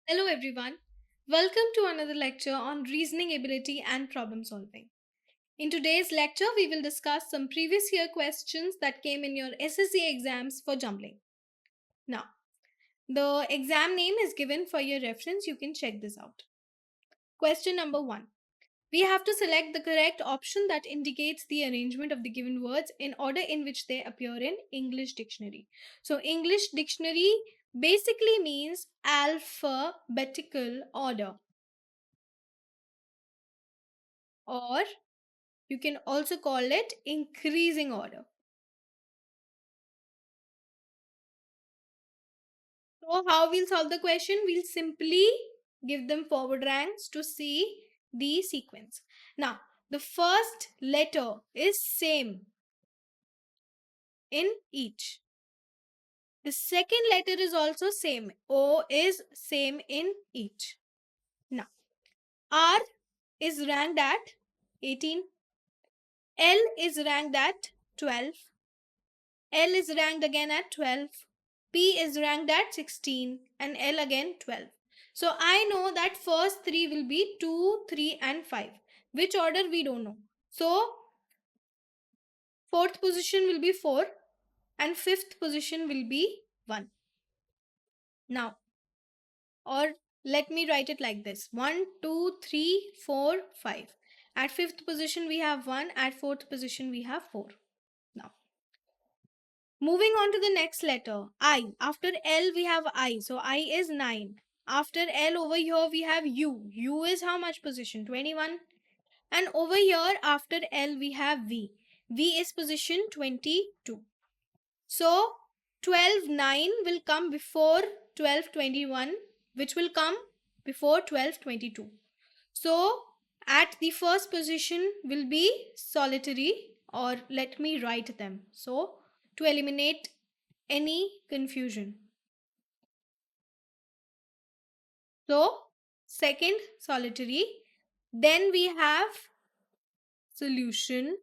Hello everyone. Welcome to another lecture on reasoning ability and problem solving. In today's lecture, we will discuss some previous year questions that came in your SSC exams for jumbling. Now, the exam name is given for your reference. You can check this out. Question number 1. We have to select the correct option that indicates the arrangement of the given words in order in which they appear in English dictionary. So English dictionary basically means alphabetical order, or you can also call it increasing order. So how we'll solve the question? We'll simply give them forward ranks to see the sequence. Now, the first letter is same in each. The second letter is also same. O is same in each. Now, R is ranked at 18. L is ranked at 12. L is ranked again at 12. P is ranked at 16 and L again 12. So I know that first three will be 2, 3 and 5. Which order we don't know. So fourth position will be 4 and fifth position will be 1. Now, or let me write it like this. 1, 2, 3, 4, 5. At fifth position we have 1. At fourth position we have 4. Now, moving on to the next letter, I. After L we have I. So I is 9. After L over here we have U. U is how much position? 21. And over here after L we have V. V is position 22. So 12 9 will come before 12 21, which will come before 12 22. So at the first position will be solitary, or let me write them. So to eliminate any confusion. So second solitary, then we have solution,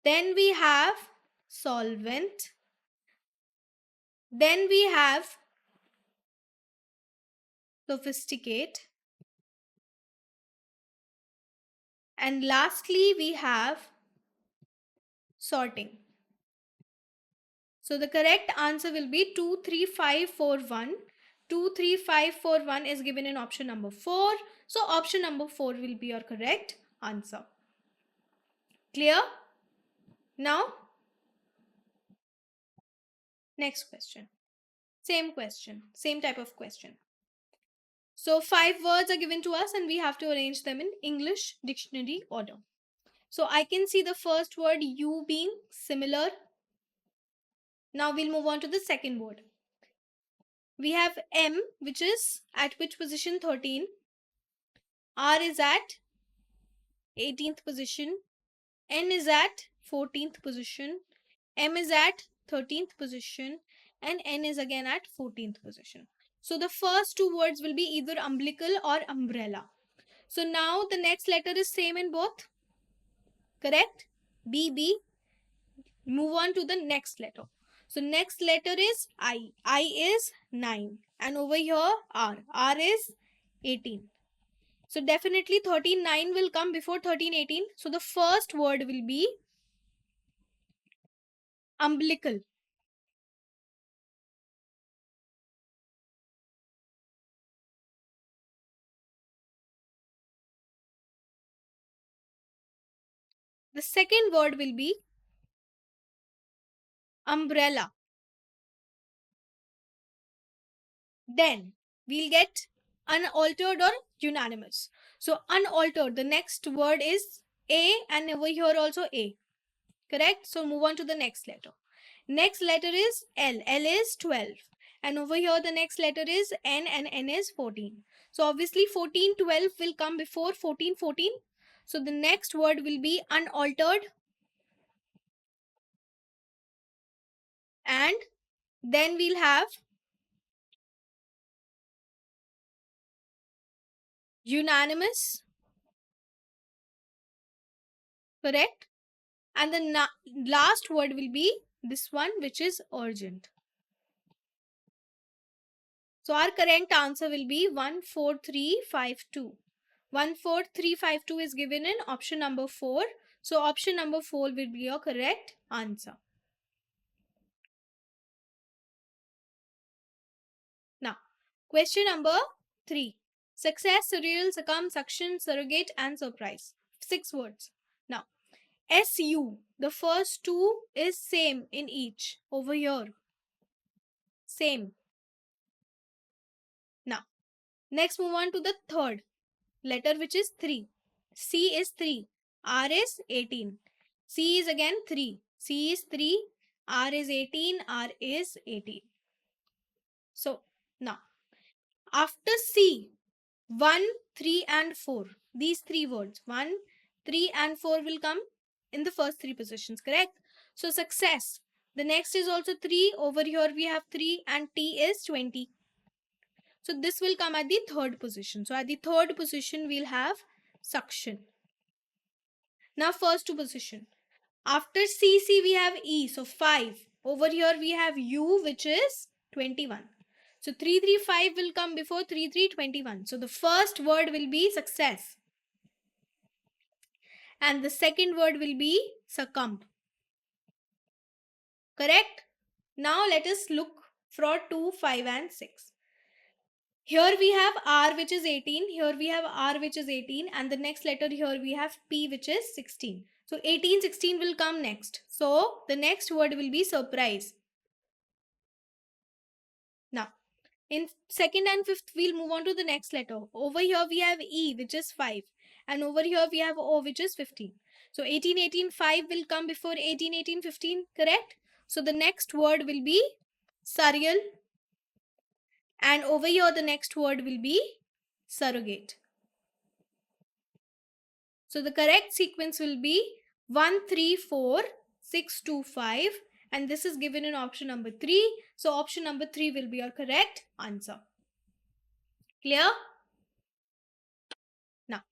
then we have solvent, then we have sophisticate, and lastly we have sorting. So the correct answer will be 23541. 23541 is given in option number 4. So option number 4 will be your correct answer. Clear? Now, next question. Same question, same type of question. So 5 words are given to us and we have to arrange them in English dictionary order. So I can see the first word you being similar. Now we'll move on to the second word. We have M, which is at which position? 13. R is at 18th position. N is at 14th position. M is at 13th position. And N is again at 14th position. So the first two words will be either umbilical or umbrella. So now the next letter is same in both. Correct? B, B. Move on to the next letter. So next letter is I. I is 9. And over here R. R is 18. So definitely 13 9 will come before 13 18. So the first word will be umbilical. The second word will be umbrella. Then we'll get unaltered or unanimous. So unaltered, the next word is A, and over here also A. Correct? So move on to the next letter. Next letter is L. L is 12. And over here the next letter is N, and N is 14. So obviously 14 12 will come before 14 14. So the next word will be unaltered. And then we'll have unanimous. Correct? And the last word will be this one, which is urgent. So our correct answer will be 14352. 14352 is given in option number 4. So option number 4 will be your correct answer. Now, question number 3. Success, surreal, succumb, suction, surrogate and surprise. 6 words. Now, SU, the first two is same in each. Over here. Same. Now, next move on to the third letter, which is 3. C is 3. R is 18. C is again 3. C is 3. R is 18. R is 18. So, now, after C, 1, 3 and 4. These 3 words, 1, 3 and 4 will come in the first 3 positions, correct? So, success. The next is also 3. Over here we have 3 and T is 20. So this will come at the third position. So at the third position, we'll have suction. Now first two position. After CC, we have E. So 5. Over here, we have U, which is 21. So 335 will come before 3321. So the first word will be success. And the second word will be succumb. Correct? Now let us look for 2, 5 and 6. Here we have R, which is 18. Here we have R, which is 18. And the next letter here we have P, which is 16. So 18, 16 will come next. So the next word will be surprise. Now, in second and fifth, we'll move on to the next letter. Over here we have E, which is 5. And over here we have O, which is 15. So 18, 18, 5 will come before 18, 18, 15. Correct? So the next word will be surreal. And over here, the next word will be surrogate. So the correct sequence will be 1, 3, 4, 6, 2, 5. And this is given in option number 3. So option number 3 will be your correct answer. Clear? Now,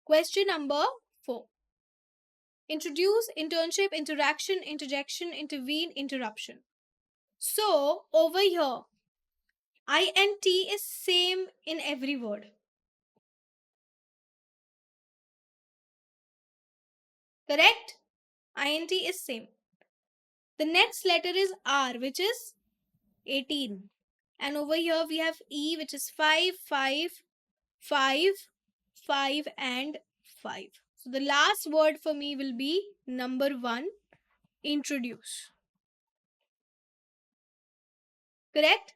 question number 4. Introduce, internship, interaction, interjection, intervene, interruption. So over here, INT is same in every word. Correct? INT is same. The next letter is R, which is 18. And over here we have E, which is 5, 5, 5, 5 and 5. So the last word for me will be number 1, introduce. Correct?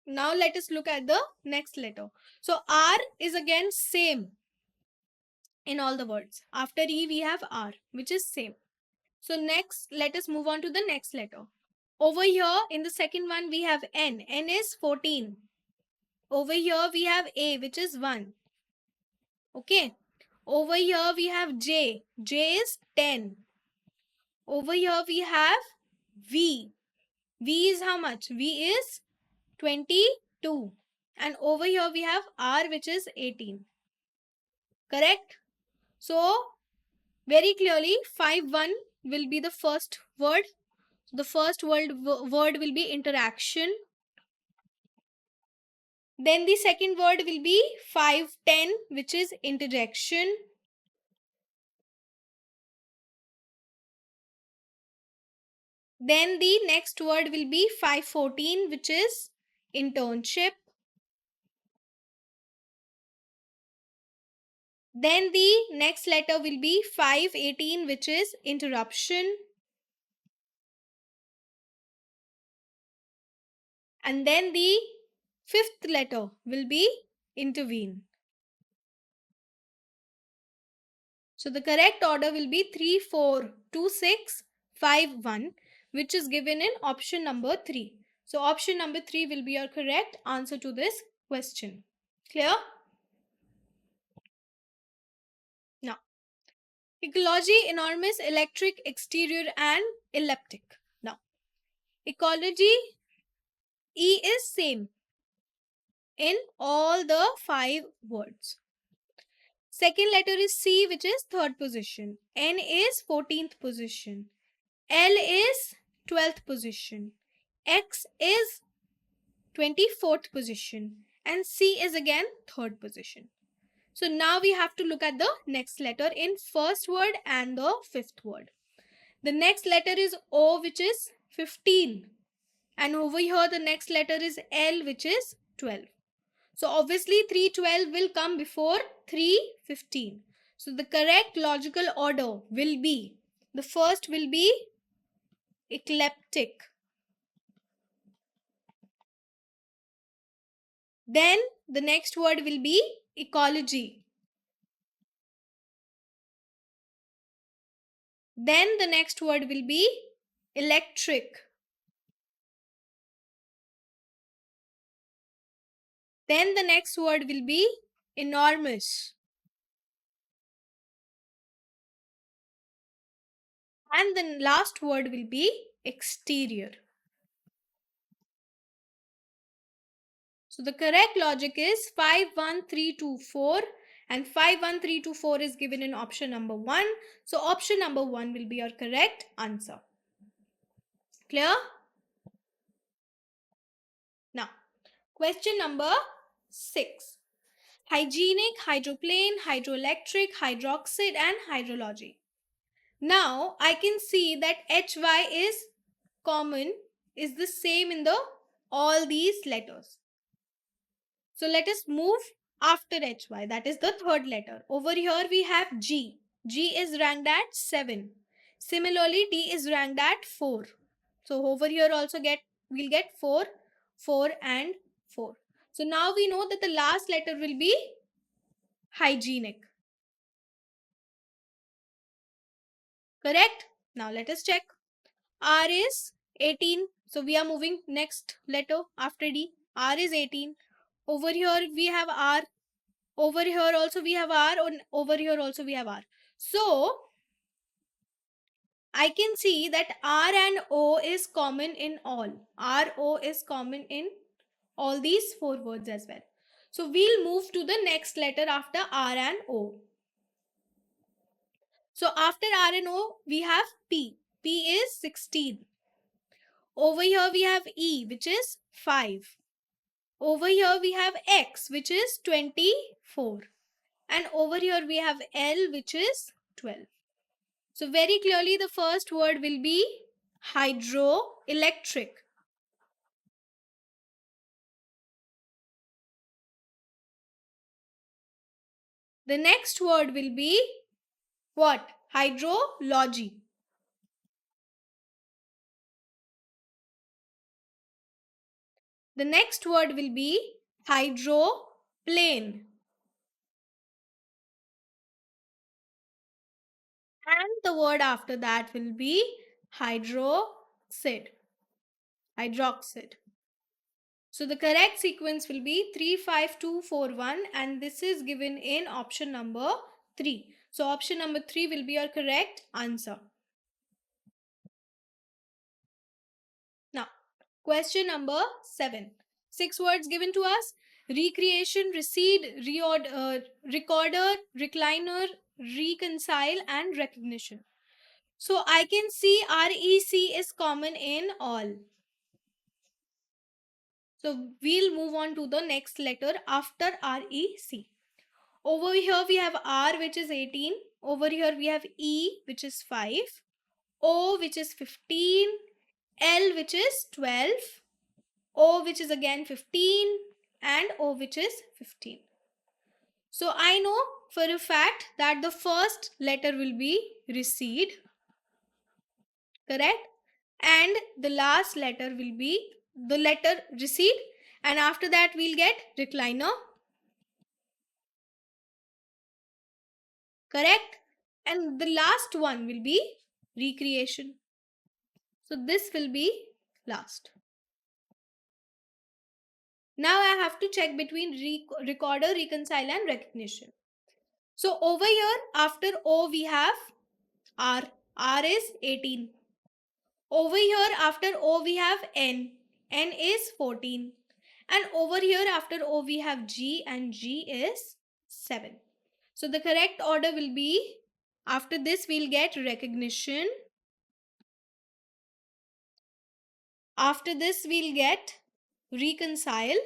Now let us look at the next letter. So R is again same in all the words. After E we have R, which is same. So next, let us move on to the next letter. Over here in the second one we have N. N is 14. Over here we have A, which is 1. Okay. Over here we have J. J is 10. Over here we have V. V is how much? V is 22. And over here we have R, which is 18. Correct? So, very clearly 5, 1 will be the first word. The first word will be interaction. Then the second word will be 5, 10, which is interjection. Then the next word will be 5, 14, which is internship. Then the next letter will be 5, 18, which is interruption. And then the fifth letter will be intervene. So the correct order will be 3, 4, 2, 6, 5, 1, which is given in option number 3. So option number 3 will be your correct answer to this question. Clear? Now, ecology, enormous, electric, exterior and elliptic. Now, ecology, E is same in all the 5 words. Second letter is C, which is third position. N is 14th position. L is 12th position. X is 24th position, and C is again 3rd position. So now we have to look at the next letter in first word and the 5th word. The next letter is O, which is 15, and over here the next letter is L, which is 12. So obviously 312 will come before 315. So the correct logical order will be, the first will be eclectic. Then the next word will be ecology. Then the next word will be electric. Then the next word will be enormous. And the last word will be exterior. So the correct logic is 51324, and 51324 is given in option number 1. So option number 1 will be your correct answer. Clear? Now, question number 6. Hygienic, hydroplane, hydroelectric, hydroxide and hydrology. Now, I can see that HY is common, is the same in the all these letters. So let us move after HY, that is the third letter. Over here we have G. G is ranked at 7. Similarly, D is ranked at 4. So over here also we'll get 4, 4 and 4. So now we know that the last letter will be hygienic. Correct? Now let us check. R is 18. So we are moving next letter after D. R is 18. Over here we have R. Over here also we have R. And over here also we have R. So I can see that R and O is common in all. R, O is common in all these 4 words as well. So we'll move to the next letter after R and O. So after R and O, we have P. P is 16. Over here we have E, which is 5. Over here we have X, which is 24. And over here we have L, which is 12. So very clearly the first word will be hydroelectric. The next word will be what? Hydrology. The next word will be hydroplane. And the word after that will be hydroxide. Hydroxide. So the correct sequence will be 35241, and this is given in option number 3. So option number 3 will be your correct answer. Now, question number 7. 6 words given to us: recreation, recede, recorder, recliner, reconcile and recognition. So I can see REC is common in all. So we'll move on to the next letter after REC. Over here we have R, which is 18. Over here we have E, which is 5. O, which is 15. L, which is 12. O, which is again 15. And O, which is 15. So I know for a fact that the first letter will be recede. Correct? And the last letter will be the letter recede. And after that we'll get recliner. Correct? And the last one will be recreation. So this will be last. Now I have to check between recorder, reconcile and recognition. So over here after O we have R. R is 18. Over here after O we have N. N is 14. And over here after O we have G, and G is 7. So the correct order will be, after this we'll get recognition. After this we'll get reconcile,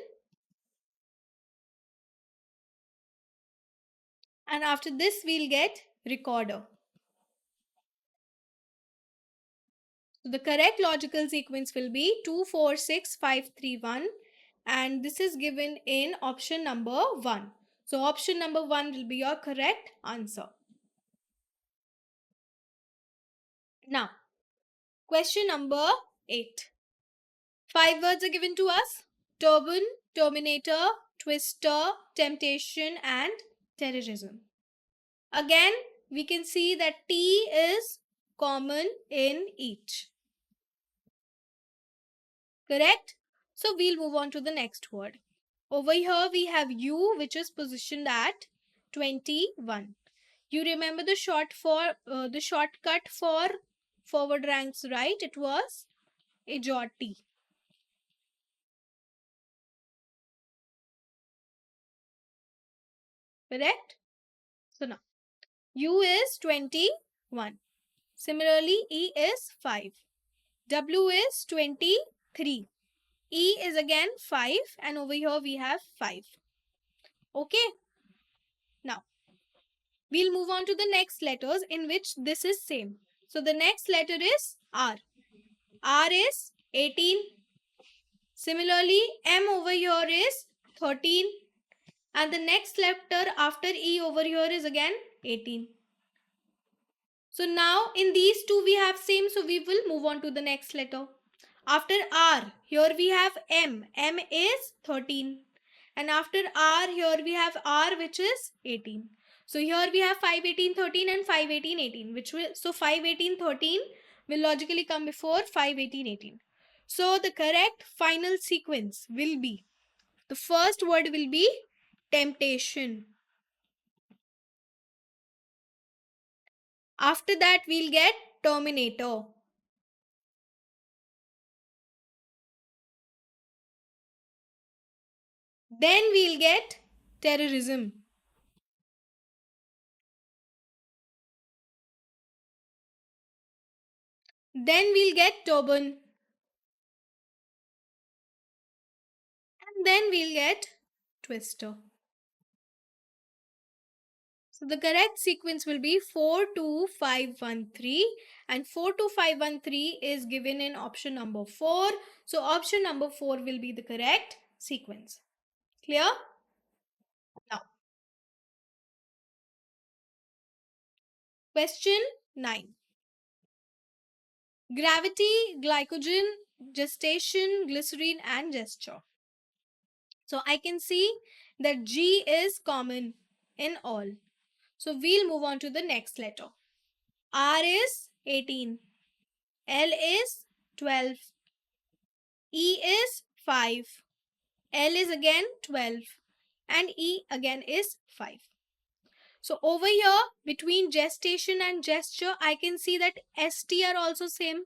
and after this we'll get recorder. So the correct logical sequence will be 2, 4, 6, 5, 3, 1, and this is given in option number 1. So option number 1 will be your correct answer. Now, question number 8. 5 words are given to us: turban, terminator, twister, temptation, and terrorism. Again, we can see that T is common in each. Correct? So we'll move on to the next word. Over here we have U, which is positioned at 21. You remember the shortcut for forward ranks, right? It was AJOT. Correct? So now U is 21. Similarly, E is 5. W is 23. E is again 5, and over here we have 5. Okay. Now, we'll move on to the next letters in which this is same. So the next letter is R. R is 18. Similarly, M over here is 13. And the next letter after E over here is again 18. So now in these two we have same, so we will move on to the next letter. After R, here we have M. M is 13. And after R, here we have R, which is 18. So here we have 5, 18, 13 and 5, 18, 18. So 5, 18, 13 will logically come before 5, 18, 18. So the correct final sequence will be, the first word will be temptation. After that, we'll get terminator. Then we'll get terrorism. Then we'll get turban. And then we'll get twister. So the correct sequence will be 42513, and 42513 is given in option number 4. So option number 4 will be the correct sequence. Clear? Now, question 9. Gravity, glycogen, gestation, glycerine, and gesture. So I can see that G is common in all. So we'll move on to the next letter. R is 18. L is 12. E is 5. L is again 12. And E again is 5. So over here, between gestation and gesture, I can see that ST are also same.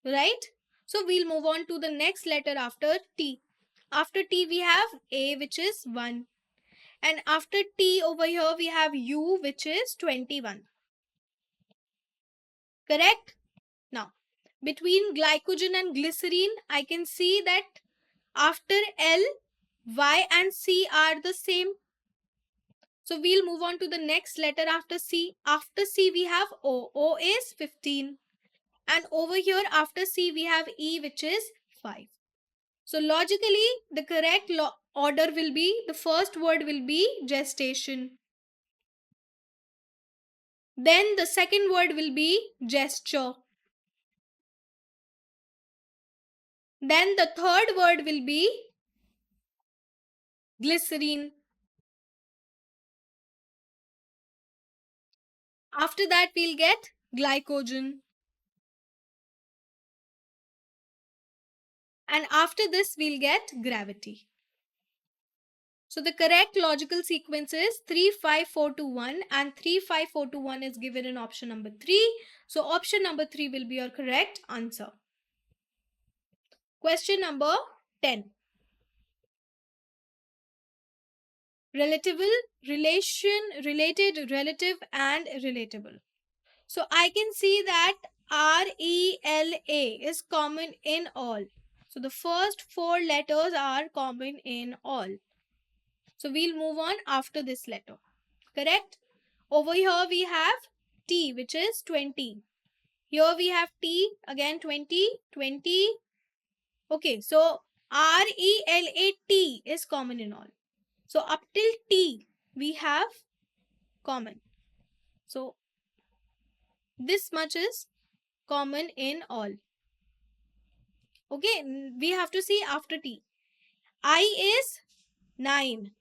Right? So we'll move on to the next letter after T. After T we have A, which is 1. And after T over here we have U, which is 21. Correct? Now, between glycogen and glycerine, I can see that after L, Y and C are the same. So we'll move on to the next letter after C. After C we have O. O is 15. And over here after C we have E, which is 5. So logically, the correct order will be, the first word will be gestation. Then the second word will be gesture. Then the third word will be glycerine. After that, we'll get glycogen. And after this, we'll get gravity. So the correct logical sequence is 3, 5, 4, 2, 1, and 3, 5, 4, 2, 1 is given in option number 3. So option number 3 will be your correct answer. Question number 10. Relatable, relation, related, relative, and relatable. So I can see that RELA is common in all. So the first 4 letters are common in all. So we'll move on after this letter. Correct? Over here we have T, which is 20. Here we have T, again 20, 20. Okay, so RELAT is common in all. So up till T, we have common. So this much is common in all. Okay, we have to see after T. I is 9.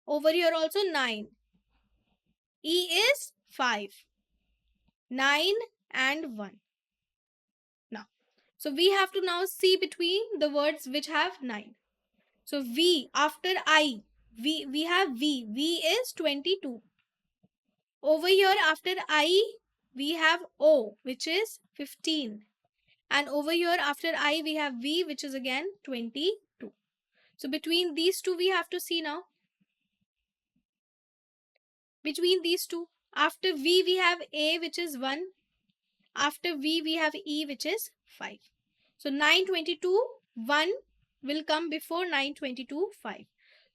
Over here also 9. E is 5. 9 and 1. Now, so we have to now see between the words which have 9. So V after I, we have V. V is 22. Over here after I, we have O, which is 15. And over here after I, we have V, which is again 22. So between these two, we have to see now. Between these two, after V, we have A, which is 1. After V, we have E, which is 5. So 922, 1 will come before 922, 5.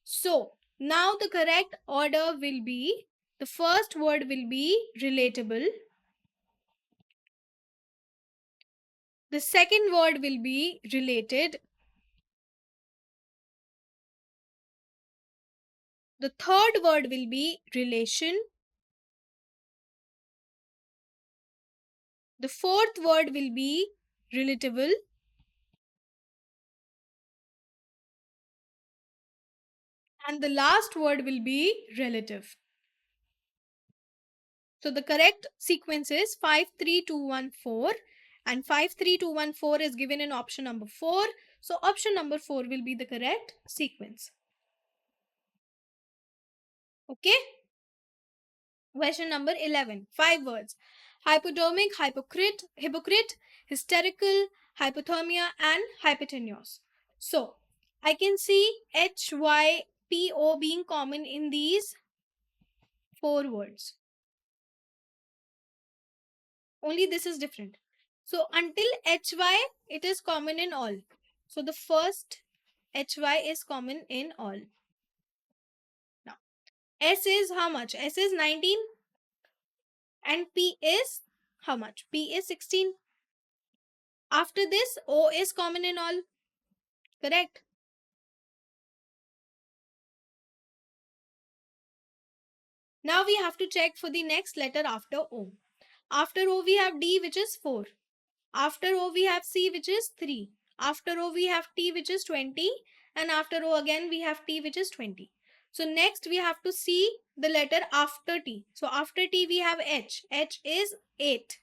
So now the correct order will be, the first word will be relatable. The second word will be related. The third word will be relation. The fourth word will be relatable. And the last word will be relative. So the correct sequence is 53214, and 53214 is given in option number 4. So option number 4 will be the correct sequence. Okay. Question number 11. 5 words. Hypodermic, hypocrite, hysterical, hypothermia, and hypotenuse. So I can see HYPO being common in these 4 words. Only this is different. So until HY, it is common in all. So the first HY is common in all. Now, S is how much? S is 19. And P is how much? P is 16. After this, O is common in all. Correct? Now we have to check for the next letter after O. After O, we have D, which is 4. After O, we have C, which is 3. After O, we have T, which is 20. And after O, again, we have T, which is 20. So next, we have to see the letter after T. So after T, we have H. H is 8.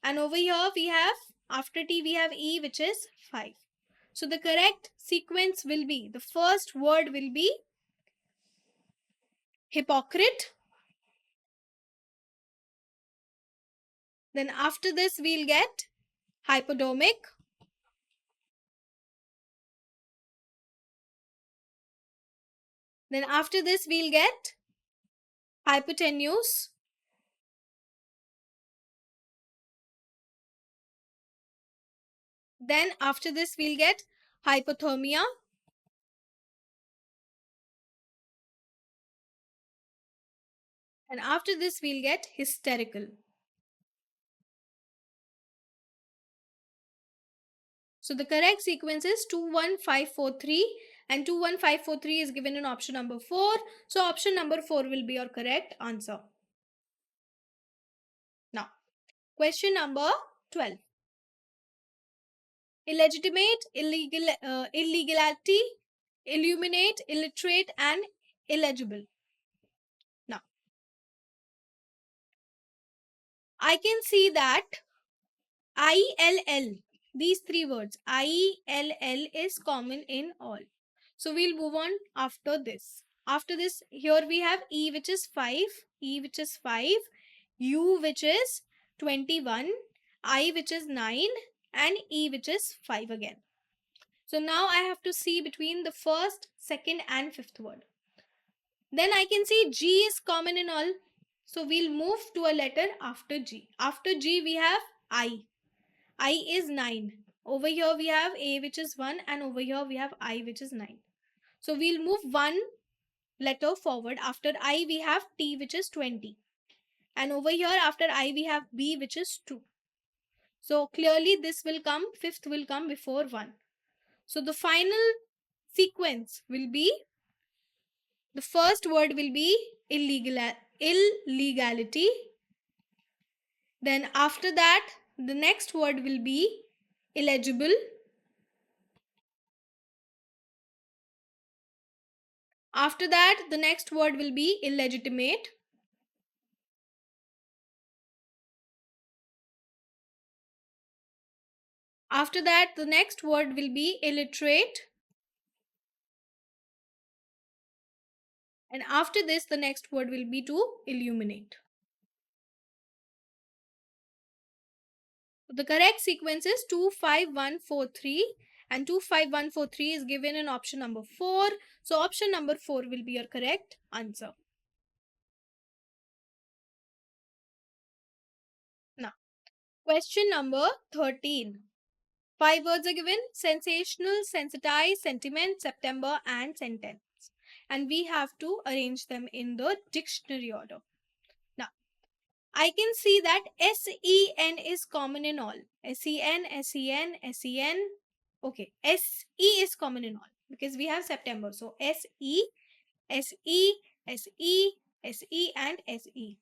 And over here, we have, after T, we have E, which is 5. So the correct sequence will be, the first word will be hypocrite. Then after this, we'll get hypodermic. Then after this, we'll get hypotenuse. Then after this, we'll get hypothermia. And after this, we'll get hysterical. So the correct sequence is 21543, and 21543 is given in option number 4. So option number 4 will be your correct answer. Now, question number 12. Illegitimate, illegality, illuminate, illiterate, and illegible. Now, I can see that ILL, these 3 words, ILL is common in all. So we'll move on after this. After this, here we have E, which is 5, E, which is 5, U, which is 21, I, which is 9, and E, which is 5 again. So now I have to see between the first, second, and fifth word. Then I can see G is common in all. So we'll move to a letter after G. After G, we have I. I is 9. Over here we have A, which is 1, and over here we have I, which is 9. So we'll move one letter forward. After I we have T, which is 20. And over here after I we have B, which is 2. So clearly this will come, fifth will come before 1. So the final sequence will be, the first word will be illegality. Then after that, the next word will be illegible. After that, the next word will be illegitimate. After that, the next word will be illiterate. And after this, the next word will be to illuminate. The correct sequence is 25143, and 25143 is given in option number 4. So option number 4 will be your correct answer. Now, question number 13. 5 words are given: sensational, sensitize, sentiment, September, and sentence. And we have to arrange them in the dictionary order. Now, I can see that SEN is common in all. SEN, SEN, SEN. Okay, SE is common in all because we have September. So SE, SE, SE, SE, and SE.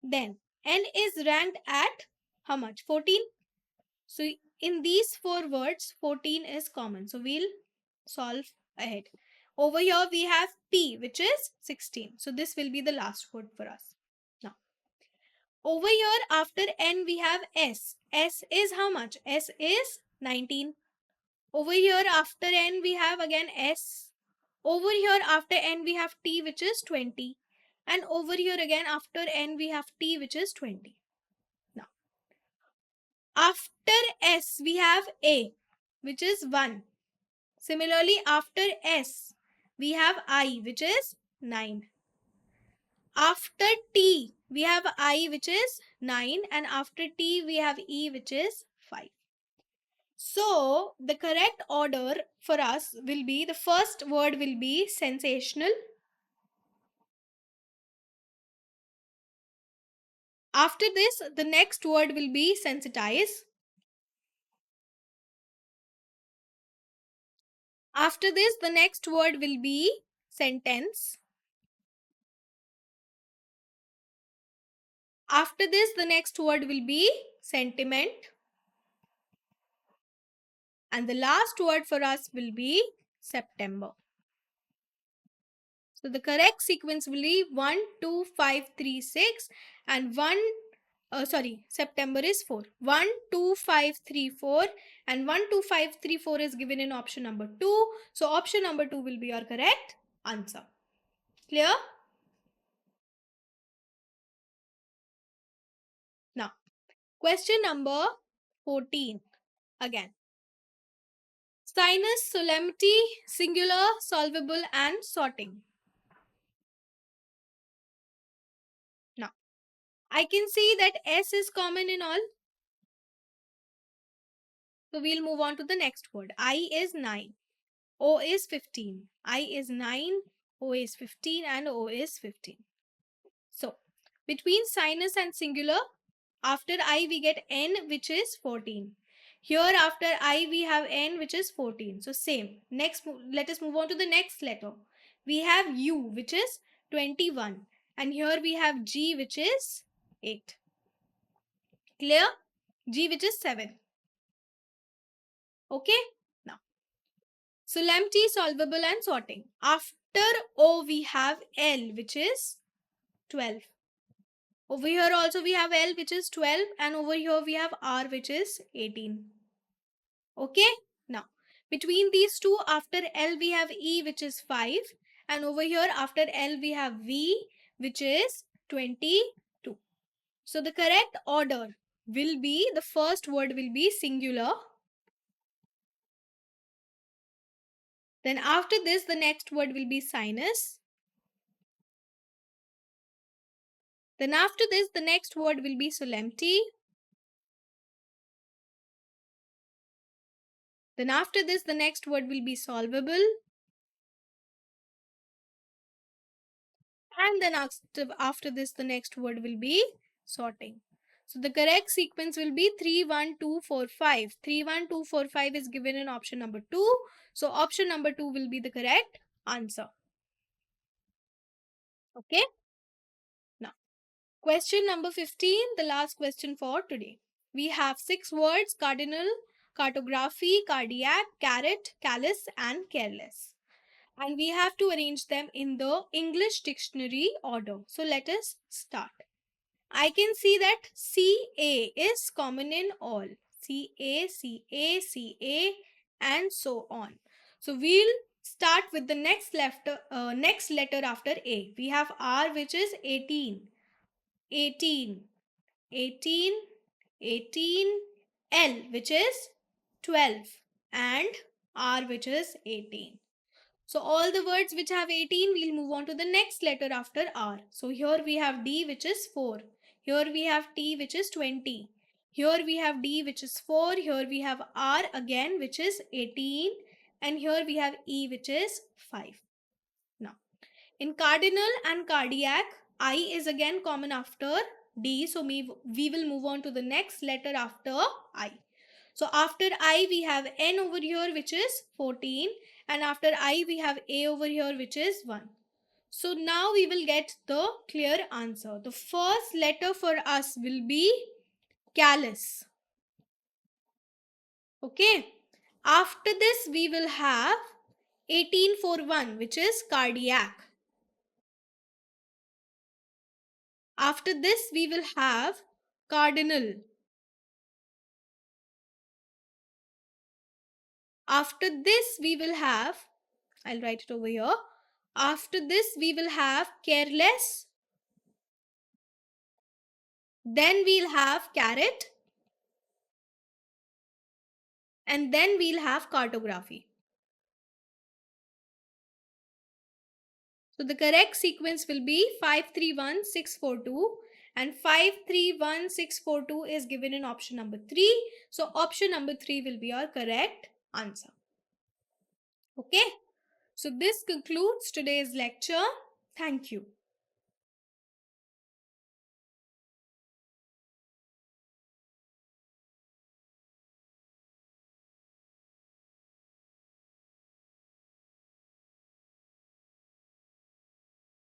Then N is ranked at how much? 14. So in these 4 words, 14 is common. So we'll solve ahead. Over here we have P, which is 16. So this will be the last word for us. Now, over here after N we have S. S is how much? S is 19. Over here after N we have again S. Over here after N we have T, which is 20. And over here again after N we have T, which is 20. Now, after S we have A, which is 1. Similarly, after S we have I, which is 9. After T we have I, which is 9, and after T we have E, which is 5. So the correct order for us will be, the first word will be sensational. After this, the next word will be sensitize. After this, the next word will be sentence. After this, the next word will be sentiment. And the last word for us will be September. So the correct sequence will be 1, 2, 5, 3, 6, and September is 4. 1, 2, 5, 3, 4, and 1, 2, 5, 3, 4 is given in option number 2. So option number 2 will be your correct answer. Clear? Now, question number 14 again. Sinus, solemnity, singular, solvable, and sorting. Now, I can see that S is common in all. So we'll move on to the next word. I is 9. O is 15. I is 9. O is 15, and O is 15. So between sinus and singular, after I we get N, which is 14. Here after I we have N, which is 14. So same. Next, let us move on to the next letter. We have U, which is 21. And here we have G, which is 8. Clear? G, which is 7. Okay? Now, solemnity, solvable, and sorting. After O we have L, which is 12. Over here also we have L, which is 12, and over here we have R, which is 18. Okay? Now, between these two, after L we have E, which is 5, and over here after L we have V, which is 22. So the correct order will be, the first word will be singular. Then after this, the next word will be sinus. Then after this, the next word will be solemnity. Then after this, the next word will be solvable. And then after this, the next word will be sorting. So the correct sequence will be 3, 1, 2, 4, 5. 3, 1, 2, 4, 5 is given in option number 2. So option number 2 will be the correct answer. Okay. Now, question number 15, the last question for today. We have 6 words: cardinal, cartography, cardiac, carrot, callous, and careless. And we have to arrange them in the English dictionary order. So let us start. I can see that CA is common in all. CA, CA, CA, and so on. So we'll start with the next letter after A. We have R, which is 18. 18, 18, 18, L, which is 12, and R, which is 18. So all the words which have 18, we'll move on to the next letter after R. So here we have D, which is 4. Here we have T, which is 20. Here we have D, which is 4. Here we have R again, which is 18. And here we have E, which is 5. Now, in cardinal and cardiac, I is again common after D. So we will move on to the next letter after I. So after I, we have N over here, which is 14. And after I, we have A over here, which is 1. So now we will get the clear answer. The first letter for us will be callous. Okay. After this, we will have 1841, which is cardiac. After this, we will have cardinal. After this, we will have, I'll write it over here. After this, we will have careless. Then we'll have carrot. And then we'll have cartography. So the correct sequence will be 531642, and 531642 is given in option number 3. So option number 3 will be our correct answer. Okay. So this concludes today's lecture. Thank you.